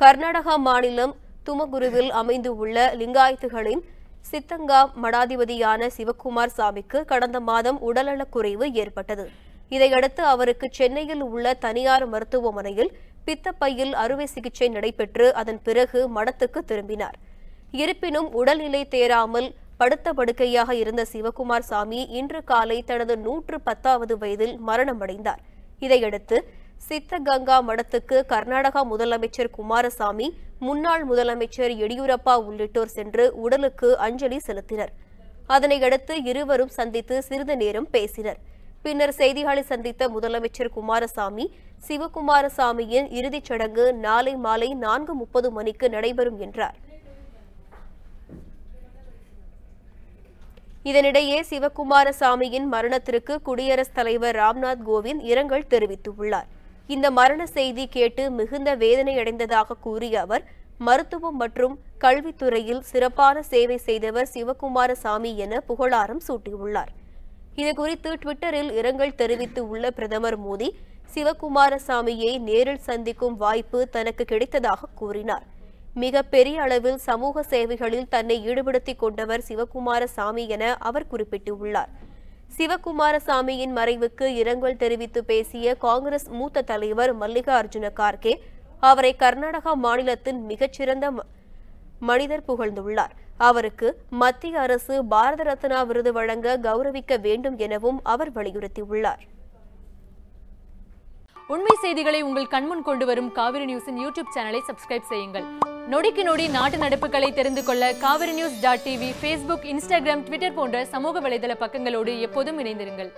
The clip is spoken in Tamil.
கர்நாடகா மாநிலம் துமகுருவில் அமைந்துள்ள லிங்காயத்துகளின் சித்தங்கா மடாதிபதியான சிவக்குமார் சாமிக்கு கடந்த மாதம் உடல்நலக்குறைவு ஏற்பட்டது. இதையடுத்து அவருக்கு சென்னையில் உள்ள தனியார் மருத்துவமனையில் பித்தப்பையில் அறுவை சிகிச்சை நடைபெற்று அதன் பிறகு மடத்துக்கு திரும்பினார். இருப்பினும் உடல்நிலை தேராமல் படுத்த படுக்கையாக இருந்த சிவக்குமார் சாமி இன்று காலை தனது 110வது வயதில் மரணமடைந்தார். இதையடுத்து சித்தகங்கா மடத்துக்கு கர்நாடகா முதலமைச்சர் குமாரசாமி, முன்னாள் முதலமைச்சர் எடியூரப்பா உள்ளிட்டோர் சென்று உடலுக்கு அஞ்சலி செலுத்தினர். அதனையடுத்து இருவரும் சந்தித்து சிறிது நேரம் பேசினர். பின்னர் செய்தியாளரை சந்தித்த முதலமைச்சர் குமாரசாமி, சிவக்குமாரசாமியின் இறுதிச் சடங்கு நாளை மாலை 4:30 மணிக்கு நடைபெறும் என்றார். இதனிடையே சிவக்குமாரசாமியின் மரணத்திற்கு குடியரசுத் தலைவர் ராம்நாத் கோவிந்த் இரங்கல் தெரிவித்துள்ளார். இந்த மரண செய்தி கேட்டு மிகுந்த வேதனையடைந்ததாக கூறிய அவர், மருத்துவம் மற்றும் கல்வித்துறையில் சிறப்பான சேவை செய்தவர் சிவக்குமாரசாமி என புகழாரம் சூட்டியுள்ளார். இதுகுறித்து ட்விட்டரில் இரங்கல் தெரிவித்துள்ள பிரதமர் மோடி, சிவக்குமாரசாமியை நேரில் சந்திக்கும் வாய்ப்பு தனக்கு கிடைத்ததாக கூறினார். மிக பெரிய அளவில் சமூக சேவைகளில் தன்னை ஈடுபடுத்திக் கொண்டவர் சிவக்குமாரசாமி என அவர் குறிப்பிட்டுள்ளார். சிவக்குமாரசாமியின் மறைவுக்கு இரங்கல் தெரிவித்து பேசிய காங்கிரஸ் மூத்த தலைவர் மல்லிகார்ஜுன கார்கே, அவரை கர்நாடகா மாநிலத்தின் மிகச்சிறந்த மனிதர் புகழ்ந்துள்ளார். அவருக்கு மத்திய அரசு பாரத ரத்னா விருது வழங்க கௌரவிக்க வேண்டும் எனவும் அவர் வலியுறுத்தியுள்ளார். உண்மை செய்திகளை உங்கள் கண்முன் கொண்டு வரும் காவிரி நியூஸின் யூடியூப் சேனலை சப்ஸ்கிரைப் செய்யுங்கள். நொடிக்கு நொடி நாட்டு நடப்புகளை தெரிந்து கொள்ள காவிரி நியூஸ்.tv, Facebook, Instagram, Twitter போன்ற சமூக வலைதள பக்கங்களோடு எப்போதும் இணைந்திருங்கள்.